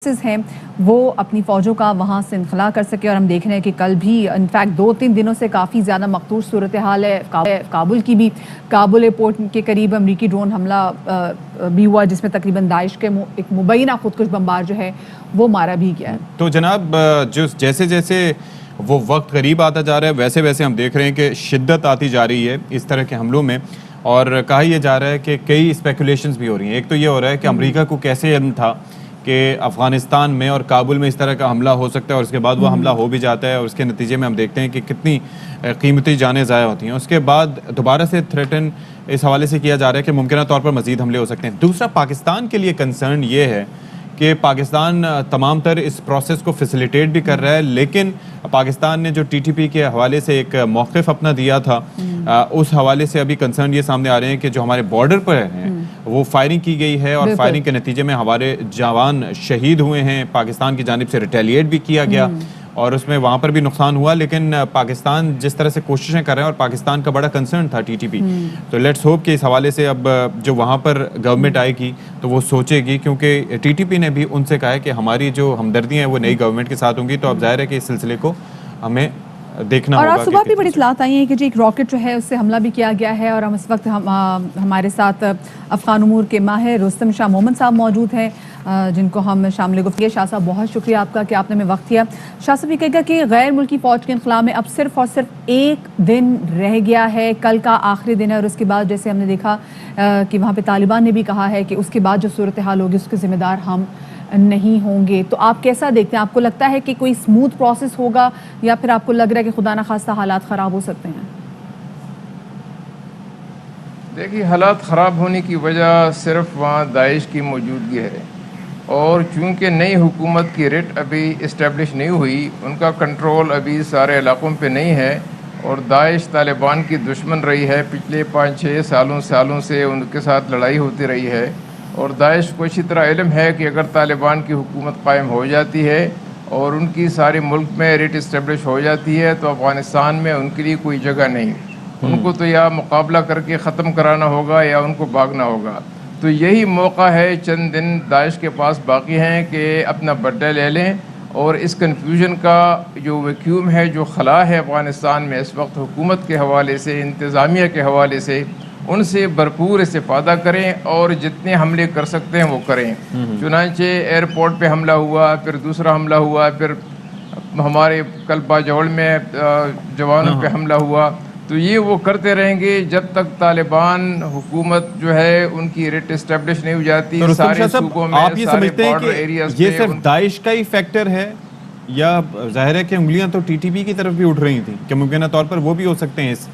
ہیں وہ اپنی فوجوں کا وہاں سے انخلا کر سکے، اور ہم دیکھ رہے ہیں کہ کل بھی انفیکٹ 2-3 دنوں سے کافی زیادہ مخدوش صورتحال ہے کابل کی بھی۔ کابل ایئرپورٹ کے قریب امریکی ڈرون حملہ بھی ہوا جس میں تقریباً داعش کے ایک مبینہ خودکش بمبار جو ہے وہ مارا بھی گیا ہے۔ تو جناب جیسے جیسے وہ وقت قریب آتا جا رہا ہے ویسے ویسے ہم دیکھ رہے ہیں کہ شدت آتی جا رہی ہے اس طرح کے حملوں میں، اور کہا یہ جا رہا ہے کہ کئی اسپیکولیشنز بھی ہو رہی ہیں۔ ایک تو یہ ہو رہا ہے کہ امریکہ کو کیسے علم تھا کہ افغانستان میں اور کابل میں اس طرح کا حملہ ہو سکتا ہے، اور اس کے بعد وہ حملہ ہو بھی جاتا ہے، اور اس کے نتیجے میں ہم دیکھتے ہیں کہ کتنی قیمتی جانیں ضائع ہوتی ہیں۔ اس کے بعد دوبارہ سے تھریٹن اس حوالے سے کیا جا رہا ہے کہ ممکنہ طور پر مزید حملے ہو سکتے ہیں۔ دوسرا، پاکستان کے لیے کنسرن یہ ہے کہ پاکستان تمام تر اس پروسیس کو فیسیلیٹیٹ بھی کر رہا ہے، لیکن پاکستان نے جو ٹی ٹی پی کے حوالے سے ایک موقف اپنا دیا تھا، اس حوالے سے ابھی کنسرن یہ سامنے آ رہے ہیں کہ جو ہمارے بارڈر پر ہیں وہ فائرنگ کی گئی ہے، اور فائرنگ کے نتیجے میں ہمارے جوان شہید ہوئے ہیں، پاکستان کی جانب سے ریٹیلیٹ بھی کیا گیا اور اس میں وہاں پر بھی نقصان ہوا، لیکن پاکستان جس طرح سے کوششیں کر رہے ہیں، اور پاکستان کا بڑا کنسرن تھا ٹی ٹی پی، تو لیٹس ہوپ کہ اس حوالے سے اب جو وہاں پر گورنمنٹ آئے گی تو وہ سوچے گی، کیونکہ ٹی ٹی پی نے بھی ان سے کہا ہے کہ ہماری جو ہمدردیاں ہیں وہ نئی گورنمنٹ کے ساتھ ہوں گی، تو اب ظاہر ہے کہ اس سلسلے کو ہمیں دیکھنا ہوگا۔ اور آج صبح بھی بڑی اطلاعات آئی ہیں کہ ایک راکٹ جو ہے اس سے حملہ بھی کیا گیا ہے، اور ہم اس وقت ہمارے ساتھ افغان امور کے ماہر رستم شاہ مومن صاحب موجود ہیں جن کو ہم شامل گفتگو۔ شاہ صاحب بہت شکریہ آپ کا کہ آپ نے ہمیں وقت دیا۔ شاہ صاحب یہ کہے گا کہ غیر ملکی فوج کے انخلا میں اب صرف اور صرف ایک دن رہ گیا ہے، کل کا آخری دن ہے، اور اس کے بعد جیسے ہم نے دیکھا کہ وہاں پہ طالبان نے بھی کہا ہے کہ اس کے بعد جو صورتحال ہوگی اس کے ذمہ دار ہم نہیں ہوں گے۔ تو آپ کیسا دیکھتے ہیں؟ آپ کو لگتا ہے کہ کوئی اسموتھ پروسیس ہوگا، یا پھر آپ کو لگ رہا ہے کہ خدا نخواستہ حالات خراب ہو سکتے ہیں؟ دیکھیے، حالات خراب ہونے کی وجہ صرف وہاں داعش کی موجودگی ہے، اور چونکہ نئی حکومت کی ریٹ ابھی اسٹیبلش نہیں ہوئی، ان کا کنٹرول ابھی سارے علاقوں پہ نہیں ہے، اور داعش طالبان کی دشمن رہی ہے پچھلے 5-6 سالوں سے ان کے ساتھ لڑائی ہوتی رہی ہے، اور داعش کو اسی طرح علم ہے کہ اگر طالبان کی حکومت قائم ہو جاتی ہے اور ان کی سارے ملک میں ریٹ اسٹیبلش ہو جاتی ہے تو افغانستان میں ان کے لیے کوئی جگہ نہیں، ان کو تو یا مقابلہ کر کے ختم کرانا ہوگا یا ان کو بھاگنا ہوگا۔ تو یہی موقع ہے، چند دن داعش کے پاس باقی ہیں کہ اپنا بڈا لے لیں، اور اس کنفیوژن کا جو ویکیوم ہے، جو خلا ہے افغانستان میں اس وقت حکومت کے حوالے سے، انتظامیہ کے حوالے سے، ان سے بھرپور استفادہ کریں اور جتنے حملے کر سکتے ہیں وہ کریں۔ چنانچہ ایئرپورٹ پہ حملہ ہوا، پھر دوسرا حملہ ہوا، پھر ہمارے کل باجوڑ میں جوانوں پہ حملہ ہوا، تو یہ وہ کرتے رہیں گے جب تک طالبان حکومت جو ہے ان کی ریٹ اسٹیبلش نہیں ہو جاتی سارے صوبوں میں، آپ یہ سمجھتے ہیں کہ یہ صرف داعش کا ہی فیکٹر ہے، یا ظاہر ہے کہ انگلیاں تو ٹی ٹی پی کی طرف بھی اٹھ رہی تھیں کہ ممکنہ طور پر وہ بھی ہو سکتے ہیں اس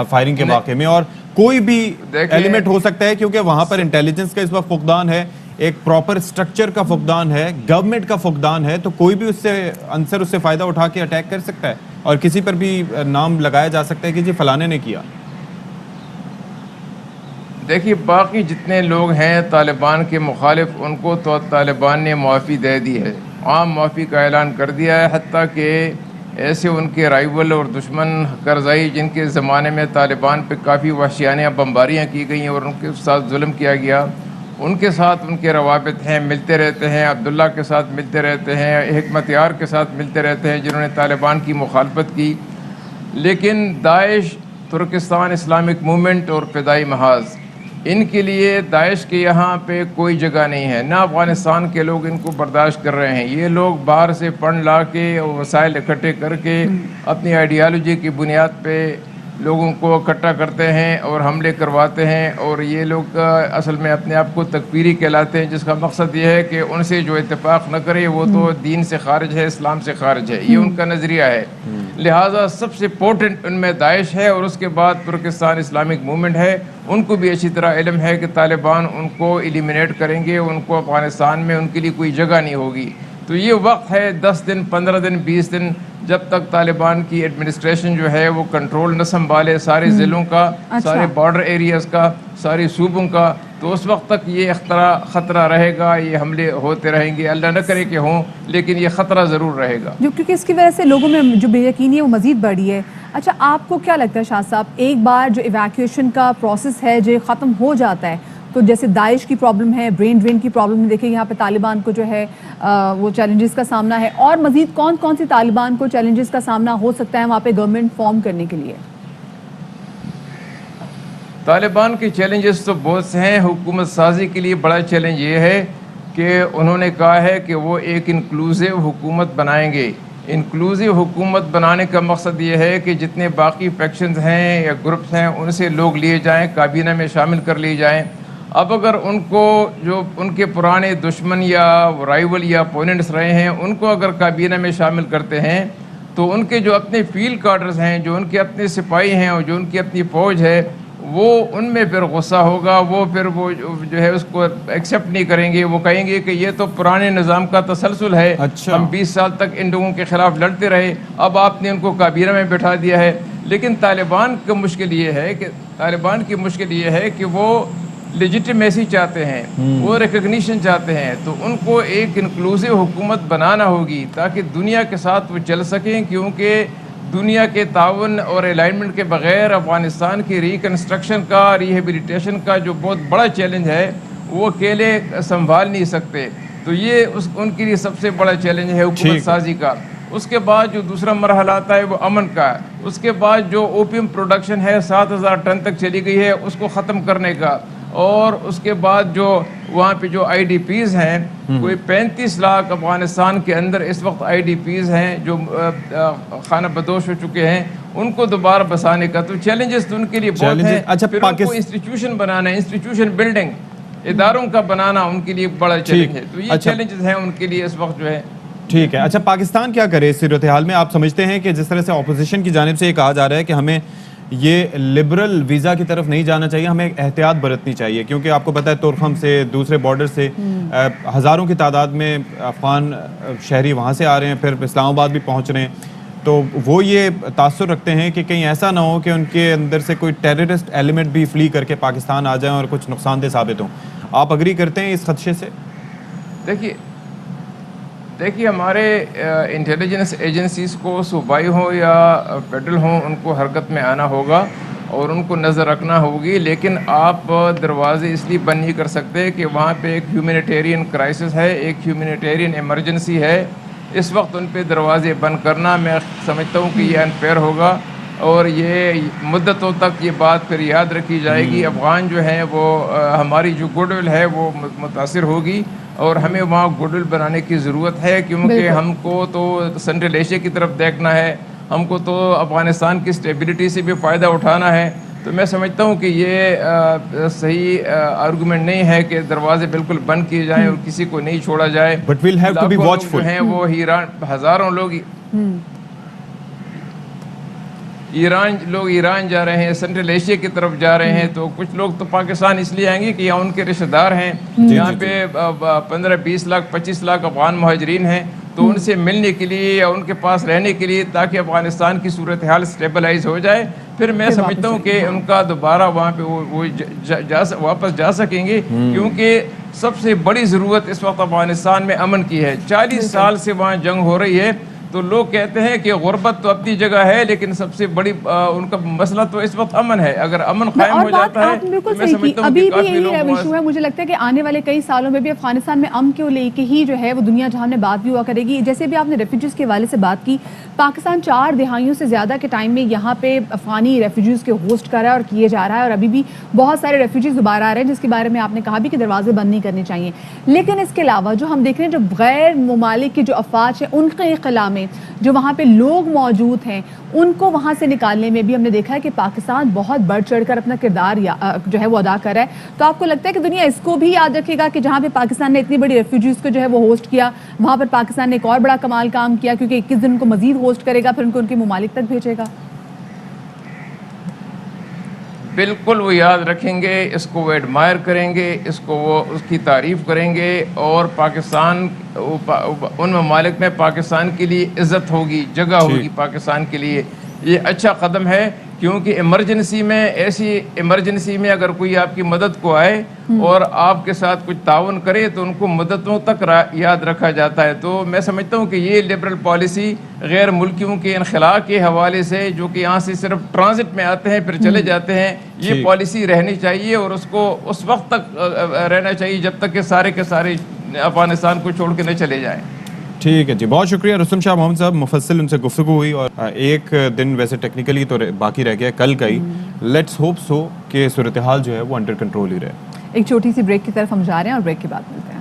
فائرنگ کے واقعے میں، اور کوئی بھی ایلیمنٹ ہو سکتا ہے کیونکہ وہاں پر انٹیلیجنس کا اس وقت فقدان ہے، ایک پراپر سٹرکچر کا فقدان ہے، گورنمنٹ کا فقدان ہے، تو کوئی بھی اس سے عنصر اس سے فائدہ اٹھا کے اٹیک کر سکتا ہے، اور کسی پر بھی نام لگایا جا سکتا ہے کہ جی فلانے نے کیا۔ دیکھیے، باقی جتنے لوگ ہیں طالبان کے مخالف، ان کو تو طالبان نے معافی دے دی ہے، عام معافی کا اعلان کر دیا ہے، حتیٰ کہ ایسے ان کے رائیول اور دشمن کرزائی جن کے زمانے میں طالبان پہ کافی وحشیانہ بمباریاں کی گئیں اور ان کے ساتھ ظلم کیا گیا، ان کے ساتھ ان کے روابط ہیں، ملتے رہتے ہیں، عبداللہ کے ساتھ ملتے رہتے ہیں، حکمت یار کے ساتھ ملتے رہتے ہیں جنہوں نے طالبان کی مخالفت کی، لیکن داعش، ترکستان اسلامک موومنٹ اور فدائی محاذ، ان کے لیے داعش کے یہاں پہ کوئی جگہ نہیں ہے، نہ افغانستان کے لوگ ان کو برداشت کر رہے ہیں۔ یہ لوگ باہر سے فنڈ لا کے اور وسائل اکٹھے کر کے اپنی آئیڈیالوجی کی بنیاد پہ لوگوں کو اکٹھا کرتے ہیں اور حملے کرواتے ہیں، اور یہ لوگ اصل میں اپنے آپ کو تکفیری کہلاتے ہیں، جس کا مقصد یہ ہے کہ ان سے جو اتفاق نہ کرے وہ تو دین سے خارج ہے، اسلام سے خارج ہے، یہ ان کا نظریہ ہے۔ لہٰذا سب سے امپورٹنٹ ان میں داعش ہے، اور اس کے بعد ترکستان اسلامک موومنٹ ہے۔ ان کو بھی اچھی طرح علم ہے کہ طالبان ان کو ایلیمینیٹ کریں گے، ان کو افغانستان میں ان کے لیے کوئی جگہ نہیں ہوگی۔ تو یہ وقت ہے 10 دن، 15 دن، 20 دن، جب تک طالبان کی ایڈمنسٹریشن جو ہے وہ کنٹرول نہ سنبھالے سارے ضلعوں کا، سارے بارڈر ایریاز کا، سارے صوبوں کا، تو اس وقت تک یہ خطرہ رہے گا، یہ حملے ہوتے رہیں گے، اللہ نہ کرے کہ ہوں، لیکن یہ خطرہ ضرور رہے گا، کیونکہ اس کی وجہ سے لوگوں میں جو بے یقینی ہے وہ مزید بڑھی ہے۔ اچھا، آپ کو کیا لگتا ہے شاہ صاحب، ایک بار جو ایویکویشن کا پروسیس ہے جو ختم ہو جاتا ہے تو جیسے داعش کی پرابلم ہے, برین ڈرین کی پرابلم, دیکھیں یہاں پہ طالبان کو جو ہے وہ چیلنجز کا سامنا ہے, اور مزید کون کون سی طالبان کو چیلنجز کا سامنا ہو سکتا ہے وہاں پہ گورنمنٹ فارم کرنے کے لیے؟ طالبان کے چیلنجز تو بہت سے ہیں. حکومت سازی کے لیے بڑا چیلنج یہ ہے کہ انہوں نے کہا ہے کہ وہ ایک انکلوزیو حکومت بنائیں گے. انکلوزیو حکومت بنانے کا مقصد یہ ہے کہ جتنے باقی فیکشنز ہیں یا گروپس ہیں ان سے لوگ لیے جائیں, کابینہ میں شامل کر لیے جائیں. اب اگر ان کو جو ان کے پرانے دشمن یا رائیول یا اپوننٹس رہے ہیں ان کو اگر کابینہ میں شامل کرتے ہیں تو ان کے جو اپنے فیلڈ کارڈرز ہیں, جو ان کے اپنے سپاہی ہیں اور جو ان کی اپنی فوج ہے, وہ ان میں پھر غصہ ہوگا. وہ پھر وہ جو ہے اس کو ایکسیپٹ نہیں کریں گے. وہ کہیں گے کہ یہ تو پرانے نظام کا تسلسل ہے, ہم 20 سال تک ان لوگوں کے خلاف لڑتے رہے, اب آپ نے ان کو کابینہ میں بٹھا دیا ہے. لیکن طالبان کی مشکل یہ ہے کہ وہ لیجیٹمیسی چاہتے ہیں, وہ ریکگنیشن چاہتے ہیں. تو ان کو ایک انکلوزیو حکومت بنانا ہوگی تاکہ دنیا کے ساتھ وہ چل سکیں, کیونکہ دنیا کے تعاون اور الائنمنٹ کے بغیر افغانستان کی ریکنسٹرکشن کا, ریہیبلیٹیشن کا جو بہت بڑا چیلنج ہے وہ اکیلے سنبھال نہیں سکتے. تو یہ ان کے لیے سب سے بڑا چیلنج ہے حکومت سازی کا. اس کے بعد جو دوسرا مرحلہ آتا ہے وہ امن کا ہے. اس کے بعد جو اوپیم پروڈکشن ہے 7,000 ٹن تک چلی گئی ہے اس کو ختم کرنے کا. اور اس کے بعد جو وہاں پہ جو آئی ڈی پیز ہیں, کوئی 35 لاکھ افغانستان کے اندر اس وقت آئی ڈی پیز ہیں جو خانہ بدوش ہو چکے ہیں, ان کو دوبارہ بسانے کا. تو چیلنجز تو ان کے لیے بہت ہیں. پھر ان کو انسٹیٹیوشن بنانا ہے, انسٹیٹیوشن بلڈنگ, اداروں کا بنانا ان کے لیے بڑا چیلنج ہے. تو یہ چیلنجز ہیں ان کے لیے اس وقت جو ہے. ٹھیک ہے. اچھا, پاکستان کیا کرے اس صورتحال میں؟ آپ سمجھتے ہیں کہ جس طرح سے اپوزیشن کی جانب سے یہ کہا جا رہا ہے کہ ہمیں یہ لبرل ویزا کی طرف نہیں جانا چاہیے, ہمیں احتیاط برتنی چاہیے, کیونکہ آپ کو پتہ ہے تورخم سے دوسرے بارڈر سے ہزاروں کی تعداد میں افغان شہری وہاں سے آ رہے ہیں, پھر اسلام آباد بھی پہنچ رہے ہیں, تو وہ یہ تاثر رکھتے ہیں کہ کہیں ایسا نہ ہو کہ ان کے اندر سے کوئی ٹیررسٹ ایلیمنٹ بھی فلی کر کے پاکستان آ جائیں اور کچھ نقصان دہ ثابت ہوں. آپ اگری کرتے ہیں اس خدشے سے؟ دیکھیے ہمارے انٹیلیجنس ایجنسیز کو صوبائی ہوں یا فیڈرل ہوں ان کو حرکت میں آنا ہوگا اور ان کو نظر رکھنا ہوگی. لیکن آپ دروازے اس لیے بند نہیں کر سکتے کہ وہاں پہ ایک ہیومینیٹیرین کرائسس ہے, ایک ہیومینیٹیرین ایمرجنسی ہے. اس وقت ان پہ دروازے بند کرنا میں سمجھتا ہوں کہ یہ انفیئر ہوگا, اور یہ مدتوں تک یہ بات پھر یاد رکھی جائے گی. افغان جو ہیں وہ ہماری جو گڈ ول ہے وہ متاثر ہوگی, اور ہمیں وہاں گڈ ول بنانے کی ضرورت ہے, کیونکہ ہم کو تو سینٹرل ایشیا کی طرف دیکھنا ہے, ہم کو تو افغانستان کی اسٹیبلٹی سے بھی فائدہ اٹھانا ہے. تو میں سمجھتا ہوں کہ یہ صحیح آرگومنٹ نہیں ہے کہ دروازے بالکل بند کیے جائیں اور کسی کو نہیں چھوڑا جائے. But we'll have to be watchful. ہیں وہ ہزاروں لوگ ایران جا رہے ہیں, سینٹرل ایشیا کی طرف جا رہے ہیں. تو کچھ لوگ تو پاکستان اس لیے آئیں گے کہ یہاں ان کے رشتہ دار ہیں, یہاں پہ 15-20 لاکھ 25 لاکھ افغان مہاجرین ہیں. تو ان سے ملنے کے لیے یا ان کے پاس رہنے کے لیے, تاکہ افغانستان کی صورتحال سٹیبلائز ہو جائے. پھر میں سمجھتا ہوں کہ ان کا دوبارہ وہاں پہ وہ واپس جا سکیں گے, کیونکہ سب سے بڑی ضرورت اس وقت افغانستان میں امن کی ہے. 40 سال سے وہاں جنگ ہو رہی ہے. تو لوگ کہتے ہیں کہ غربت تو اپنی جگہ ہے, لیکن سب سے بڑی ان کا مسئلہ تو اس وقت امن ہے. اگر امن قائم ہو جاتا ہے تو میں سمجھتا ہوں کہ کافی لوگ ایشو ہے. مجھے لگتا ہے کہ آنے والے کئی سالوں میں بھی افغانستان میں امن کو لے کے ہی جو ہے وہ دنیا جہاں میں بات بھی ہوا کرے گی. جیسے بھی آپ نے ریفیوجیز کے حوالے سے بات کی, پاکستان 4 دہائیوں سے زیادہ کے ٹائم میں یہاں پہ افغانی ریفیوجیز کے ہوسٹ کر رہا ہے اور کیے جا رہا ہے, اور ابھی بھی بہت سارے ریفیوجیز دوبارہ آ رہے ہیں, جس کے بارے میں آپ نے کہا بھی کہ دروازے بند نہیں کرنے چاہیے. لیکن اس کے علاوہ جو ہم دیکھ رہے ہیں, جو غیر ممالک کی جو افواج ہیں ان کے خلا میں جو وہاں پہ لوگ موجود ہیں, ان کو وہاں سے نکالنے میں بھی ہم نے دیکھا ہے کہ پاکستان بہت بڑھ چڑھ کر اپنا کردار جو ہے وہ ادا کر رہا ہے. تو آپ کو لگتا ہے کہ دنیا اس کو بھی یاد رکھے گا کہ جہاں پہ پاکستان نے اتنی بڑی ریفیوجیز کو جو ہے وہ ہوسٹ کیا, وہاں پر پاکستان نے ایک اور بڑا کمال کام کیا, کیونکہ 21 دن ان کو مزید ہوسٹ کرے گا, پھر ان کو ان کے ممالک تک بھیجے گا؟ بالکل وہ یاد رکھیں گے, اس کو وہ ایڈمائر کریں گے, اس کو وہ اس کی تعریف کریں گے, اور پاکستان ان ممالک میں پاکستان کے لیے عزت ہوگی, جگہ ہوگی پاکستان کے لیے. یہ اچھا قدم ہے کیونکہ ایمرجنسی میں ایسی ایمرجنسی میں اگر کوئی آپ کی مدد کو آئے اور آپ کے ساتھ کچھ تعاون کرے تو ان کو مدتوں تک یاد رکھا جاتا ہے. تو میں سمجھتا ہوں کہ یہ لبرل پالیسی غیر ملکیوں کے انخلاء کے حوالے سے جو کہ یہاں سے صرف ٹرانزٹ میں آتے ہیں پھر چلے جاتے ہیں, یہ پالیسی رہنی چاہیے اور اس کو اس وقت تک رہنا چاہیے جب تک کہ سارے کے سارے افغانستان کو چھوڑ کے نہ چلے جائیں. ٹھیک ہے جی, بہت شکریہ رستم شاہ محمد صاحب, مفصل ان سے گفتگو ہوئی اور ایک دن ویسے ٹیکنیکلی تو باقی رہ گیا کل کا ہی. لیٹس ہوپ سو کہ صورتحال جو ہے وہ انڈر کنٹرول ہی رہے. ایک چھوٹی سی بریک کی طرف ہم جا رہے ہیں اور بریک کے بعد ملتے ہیں.